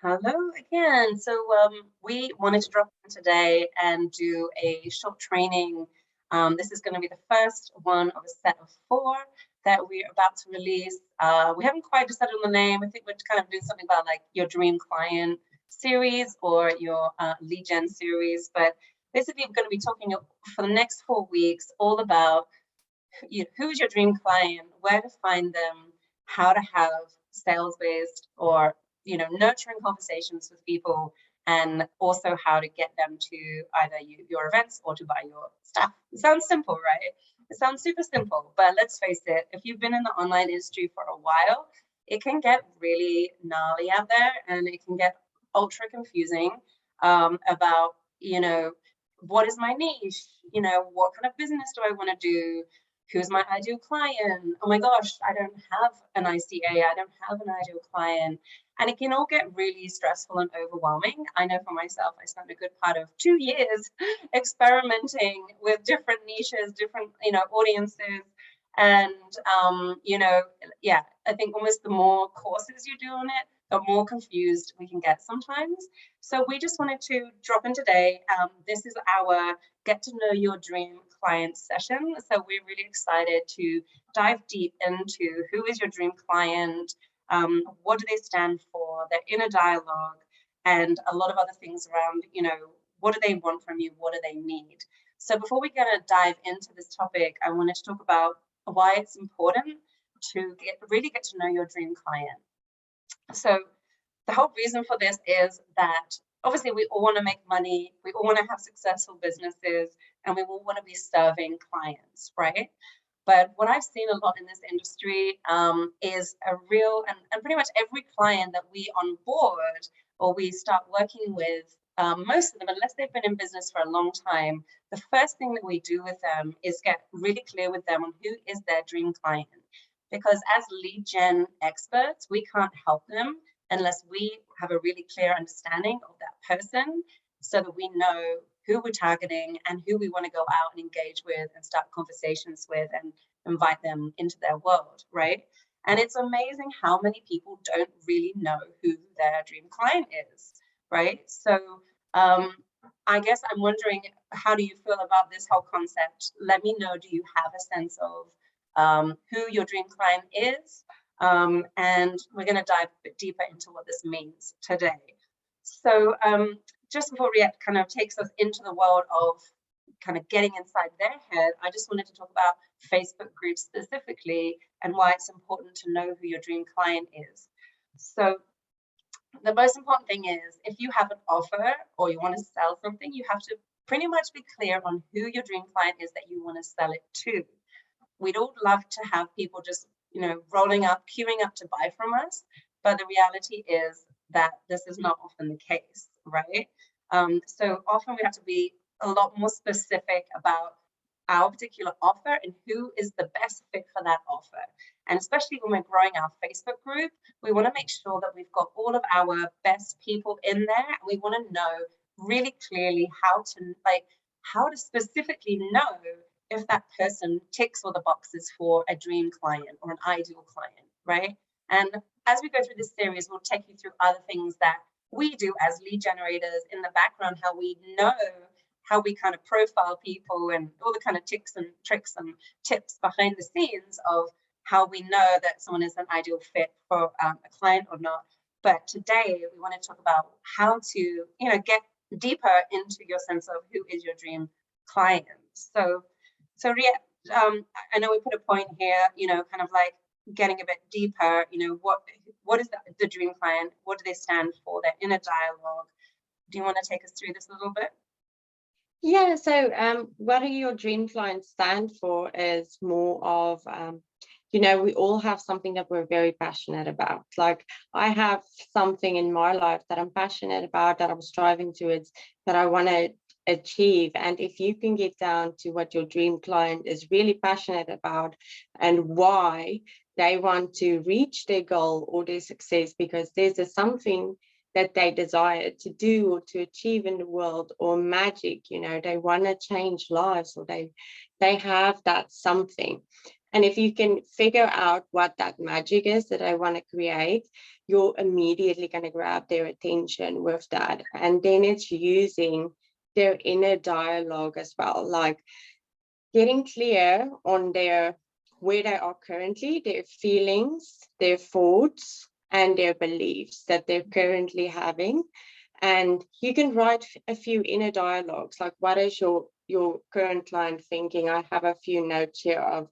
Hello again. We wanted to drop in today and do a short training. This is going to be the first one of a set of four that we're about to release. We haven't quite decided on the name. I think we're kind of doing something about like your dream client series or your lead gen series. But basically, we're going to be talking for the next 4 weeks all about who's your dream client, where to find them, how to have sales-based or nurturing conversations with people, and also how to get them to either your events or to buy your stuff. It sounds simple, right? It sounds super simple, but let's face it, if you've been in the online industry for a while, it can get really gnarly out there and it can get ultra confusing about, what is my niche? What kind of business do I want to do? Who's my ideal client? Oh my gosh, I don't have an ICA, I don't have an ideal client. And it can all get really stressful and overwhelming. I know for myself, I spent a good part of 2 years experimenting with different niches, different, audiences. And, yeah, I think almost the more courses you do on it, the more confused we can get sometimes. So we just wanted to drop in today. This is our get to know your dream client session. So we're really excited to dive deep into who is your dream client, what do they stand for, their inner dialogue, and a lot of other things around, what do they want from you, what do they need. So before we dive into this topic, I wanted to talk about why it's important to really get to know your dream client. So the whole reason for this is that obviously we all want to make money, we all want to have successful businesses, and we all want to be serving clients, right? But what I've seen a lot in this industry is a real, and pretty much every client that we onboard or we start working with, most of them, unless they've been in business for a long time, the first thing that we do with them is get really clear with them on who is their dream client. Because as lead gen experts, we can't help them unless we have a really clear understanding of that person so that we know who we're targeting and who we want to go out and engage with and start conversations with and invite them into their world, right? And it's amazing how many people don't really know who their dream client is, right? So I guess I'm wondering, how do you feel about this whole concept? Let me know, do you have a sense of who your dream client is? And we're going to dive a bit deeper into what this means today. So just before Riet kind of takes us into the world of kind of getting inside their head, I just wanted to talk about Facebook groups specifically and why it's important to know who your dream client is. So the most important thing is, if you have an offer or you want to sell something, you have to pretty much be clear on who your dream client is that you want to sell it to. We'd all love to have people just, rolling up, queuing up to buy from us. But the reality is that this is not often the case, right? So often we have to be a lot more specific about our particular offer and who is the best fit for that offer. And especially when we're growing our Facebook group, we want to make sure that we've got all of our best people in there. And we want to know really clearly how to specifically know if that person ticks all the boxes for a dream client or an ideal client, right? And as we go through this series, we'll take you through other things that we do as lead generators in the background, how we know, how we kind of profile people and all the kind of tips and tricks and tips behind the scenes of how we know that someone is an ideal fit for a client or not. But today we want to talk about how to, get deeper into your sense of who is your dream client. So Riet, I know we put a point here, kind of like getting a bit deeper, what is the dream client? What do they stand for? Their inner dialogue. Do you want to take us through this a little bit? Yeah, so what do your dream clients stand for is more of, we all have something that we're very passionate about. Like I have something in my life that I'm passionate about, that I'm striving towards, that I want to achieve. And if you can get down to what your dream client is really passionate about and why they want to reach their goal or their success, because there's something that they desire to do or to achieve in the world, or magic, they want to change lives, or they have that something. And if you can figure out what that magic is that I want to create, you're immediately going to grab their attention with that. And then it's using their inner dialogue as well, like getting clear on where they are currently, their feelings, their thoughts, and their beliefs that they're currently having. And you can write a few inner dialogues, like what is your current client thinking? I have a few notes here of,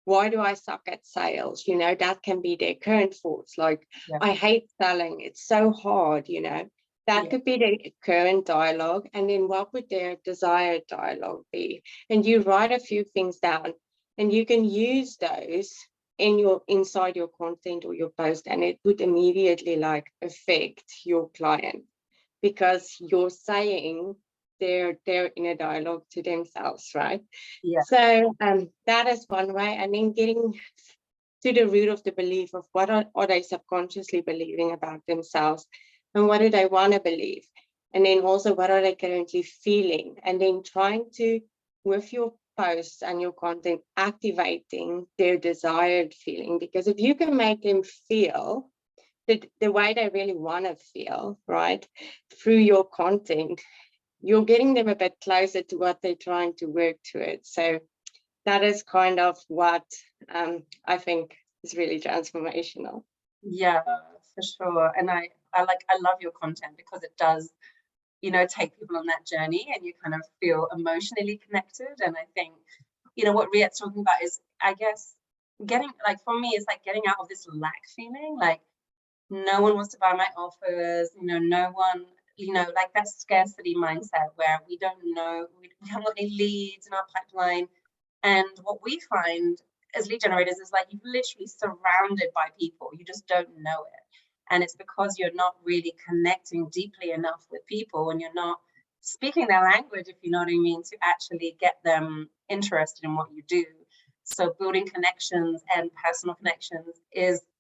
why do I suck at sales? You know, that can be their current thoughts, like, Yeah. I hate selling, it's so hard, you know. That Yeah. could be their current dialogue. And then what would their desired dialogue be? And you write a few things down, and you can use those inside your content or your post, and it would immediately like affect your client, because you're saying their inner dialogue to themselves, right? Yeah. So that is one way. And then getting to the root of the belief of what are they subconsciously believing about themselves, and what do they want to believe, and then also what are they currently feeling, and then trying to, with your posts and your content, activating their desired feeling. Because if you can make them feel the way they really want to feel, right, through your content, you're getting them a bit closer to what they're trying to work towards. So that is kind of what I think is really transformational. Yeah, for sure. And I love your content because it does, you know, take people on that journey and you kind of feel emotionally connected. And I think, you know, what Riyad's talking about is, I guess, getting, like, for me, it's like getting out of this lack feeling, like no one wants to buy my offers, you know, no one, you know, like that scarcity mindset where we don't know, we haven't got any leads in our pipeline. And what we find as lead generators is like you're literally surrounded by people, you just don't know it. And it's because you're not really connecting deeply enough with people, and you're not speaking their language, if you know what I mean, to actually get them interested in what you do. So building connections and personal connections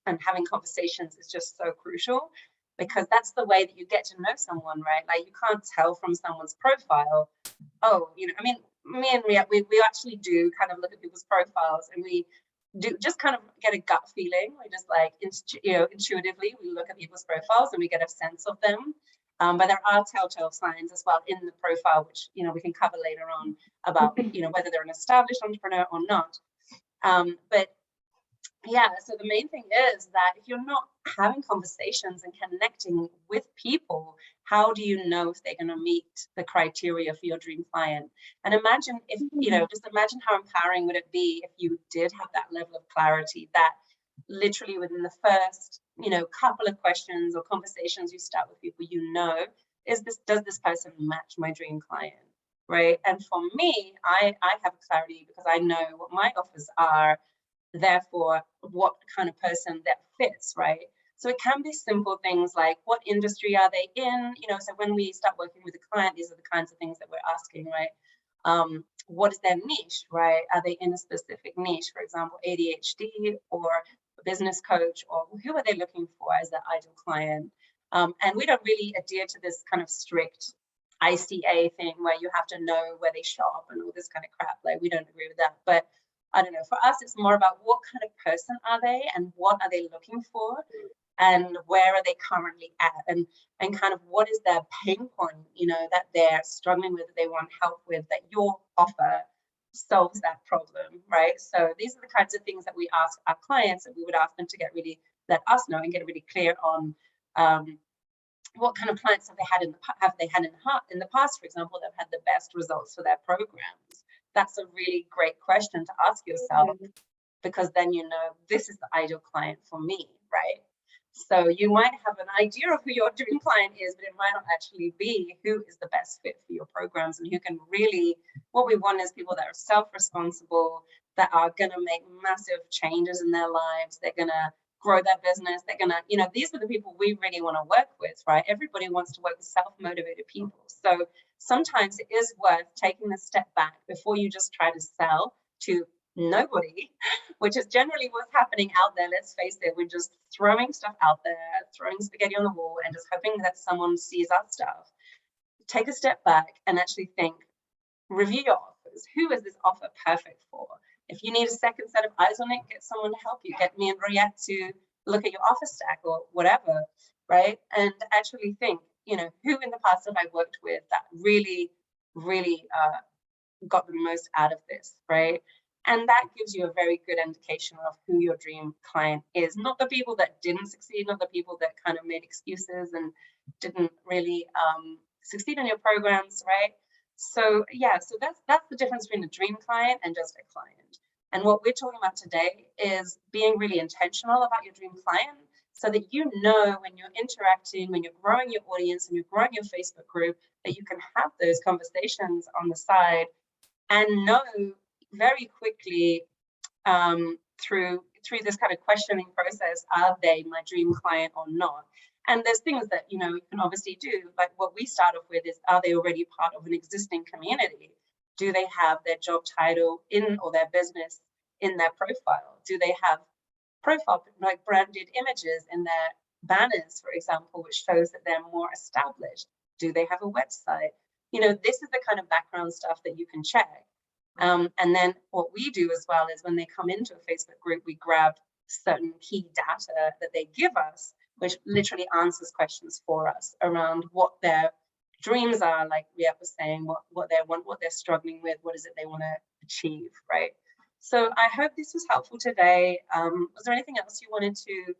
and having conversations is just so crucial, because that's the way that you get to know someone, right? Like you can't tell from someone's profile, oh, you know, I mean, me and Riyad, we actually do kind of look at people's profiles, and we do just kind of get a gut feeling. We just like, you know, intuitively, we look at people's profiles and we get a sense of them. But there are telltale signs as well in the profile, which, you know, we can cover later on about, you know, whether they're an established entrepreneur or not. But yeah, so the main thing is that if you're not having conversations and connecting with people, how do you know if they're going to meet the criteria for your dream client? And imagine if, you know, just imagine how empowering would it be if you did have that level of clarity, that literally within the first, you know, couple of questions or conversations you start with people, you know, does this person match my dream client? Right. And for me, I have clarity because I know what my offers are, therefore what kind of person that fits, right? So it can be simple things like, what industry are they in? You know, so when we start working with a client, these are the kinds of things that we're asking, right? What is their niche, right? Are they in a specific niche, for example, ADHD or a business coach, or who are they looking for as their ideal client? And we don't really adhere to this kind of strict ICA thing where you have to know where they shop and all this kind of crap. Like, we don't agree with that. But I don't know, for us, it's more about what kind of person are they and what are they looking for and where are they currently at, and kind of what is their pain point, you know, that they're struggling with, that they want help with, that your offer solves that problem, right? So these are the kinds of things that we ask our clients, and we would ask them to let us know and get really clear on what kind of clients have they had in the past, for example, that have had the best results for their programs. That's a really great question to ask yourself, because then you know, this is the ideal client for me, right? So you might have an idea of who your dream client is, but it might not actually be who is the best fit for your programs, and who can really, what we want is people that are self-responsible, that are going to make massive changes in their lives. They're going to grow their business. They're going to, you know, these are the people we really want to work with, right? Everybody wants to work with self-motivated people. So sometimes it is worth taking a step back before you just try to sell to nobody, which is generally what's happening out there. Let's face it, we're just throwing stuff out there, throwing spaghetti on the wall, and just hoping that someone sees our stuff. Take a step back and actually think, review your offers. Who is this offer perfect for? If you need a second set of eyes on it, get someone to help you. Get me and Riette to look at your office stack or whatever, right? And actually think, you know, who in the past have I worked with that really, really got the most out of this, right? And that gives you a very good indication of who your dream client is. Not the people that didn't succeed, not the people that kind of made excuses and didn't really succeed in your programs, right? So yeah, so that's the difference between a dream client and just a client. And what we're talking about today is being really intentional about your dream client so that you know when you're interacting, when you're growing your audience and you're growing your Facebook group, that you can have those conversations on the side and know very quickly through this kind of questioning process, are they my dream client or not? And there's things that, you know, you can obviously do, like what we start off with is, are they already part of an existing community? Do they have their job title in or their business in their profile? Do they have profile, like branded images in their banners, for example, which shows that they're more established? Do they have a website? You know, this is the kind of background stuff that you can check. And then what we do as well is when they come into a Facebook group, we grab certain key data that they give us, which literally answers questions for us around what their dreams are, like Riette was saying, what they want, what they're struggling with, what is it they want to achieve, right? So I hope this was helpful today. Was there anything else you wanted to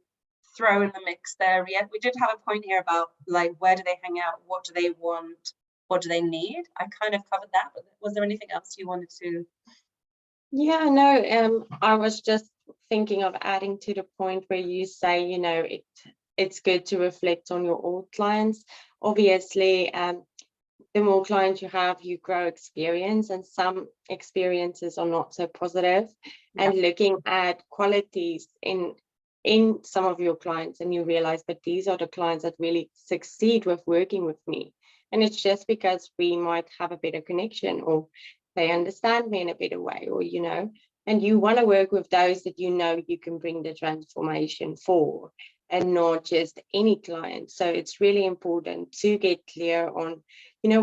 throw in the mix there, Riette? We did have a point here about like, where do they hang out? What do they want? What do they need? I kind of covered that, but was there anything else you wanted to? Yeah, no, I was just thinking of adding to the point where you say, you know, it's good to reflect on your old clients. Obviously, the more clients you have, you grow experience, and some experiences are not so positive. And looking at qualities in some of your clients, and you realize that these are the clients that really succeed with working with me. And it's just because we might have a better connection, or they understand me in a better way, or, you know, and you want to work with those that you know you can bring the transformation for, and not just any client. So it's really important to get clear on, you know,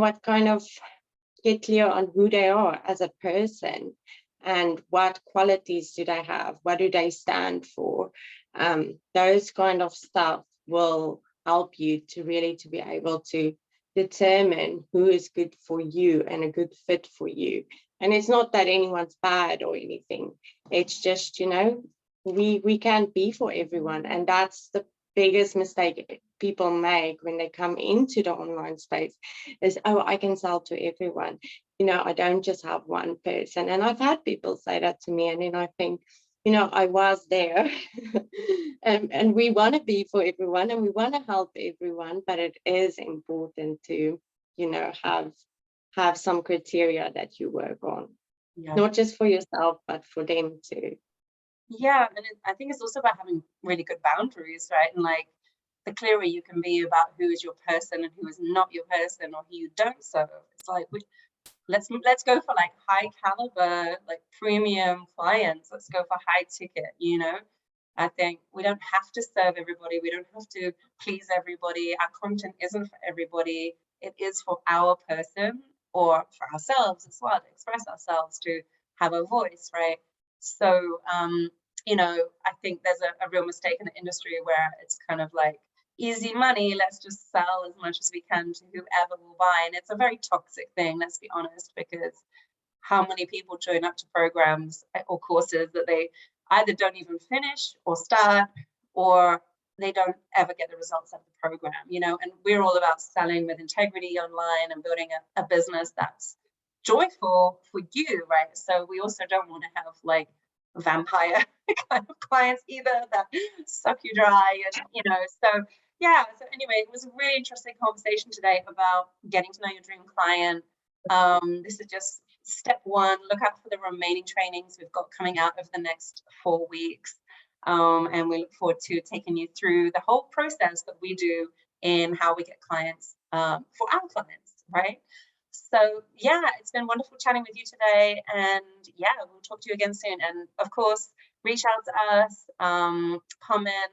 get clear on who they are as a person, and what qualities do they have, what do they stand for. Those kind of stuff will help you to really to be able to determine who is good for you and a good fit for you. And it's not that anyone's bad or anything. It's just, you know, we can't be for everyone. And that's the biggest mistake people make when they come into the online space is, oh, I can sell to everyone. You know, I don't just have one person. And I've had people say that to me. And then I think, you know, I was there and we want to be for everyone and we want to help everyone, but it is important to, you know, have some criteria that you work on, not just for yourself, but for them too. Yeah, and I think it's also about having really good boundaries, right? And like, the clearer you can be about who is your person and who is not your person, or who you don't serve. It's like, let's go for like high caliber, like premium clients. Let's go for high ticket, you know. I think we don't have to serve everybody. We don't have to please everybody. Our content isn't for everybody. It is for our person, or for ourselves as well, to express ourselves, to have a voice, right? So you know, I think there's a real mistake in the industry where it's kind of like easy money, let's just sell as much as we can to whoever will buy. And it's a very toxic thing, let's be honest, because how many people join up to programs or courses that they either don't even finish or start, or they don't ever get the results of the program, you know. And we're all about selling with integrity online and building a business that's joyful for you, right? So we also don't want to have like vampire kind of clients either that suck you dry, and you know. So yeah, so anyway, it was a really interesting conversation today about getting to know your dream client. This is just step one. Look out for the remaining trainings we've got coming out over the next 4 weeks, and we look forward to taking you through the whole process that we do in how we get clients for our clients, right? So yeah, it's been wonderful chatting with you today, and yeah, we'll talk to you again soon. And of course, reach out to us, comment,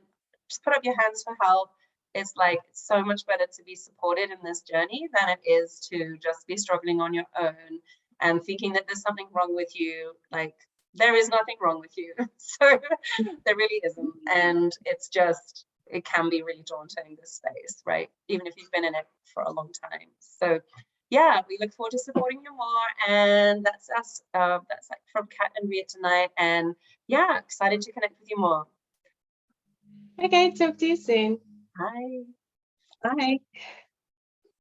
just put up your hands for help. It's like, it's so much better to be supported in this journey than it is to just be struggling on your own and thinking that there's something wrong with you. Like, there is nothing wrong with you. So there really isn't. And it's just, it can be really daunting, this space, right? Even if you've been in it for a long time. So yeah, we look forward to supporting you more. And that's us. That's like from Kat and Ria tonight. And yeah, excited to connect with you more. Okay, talk to you soon. Bye. Bye.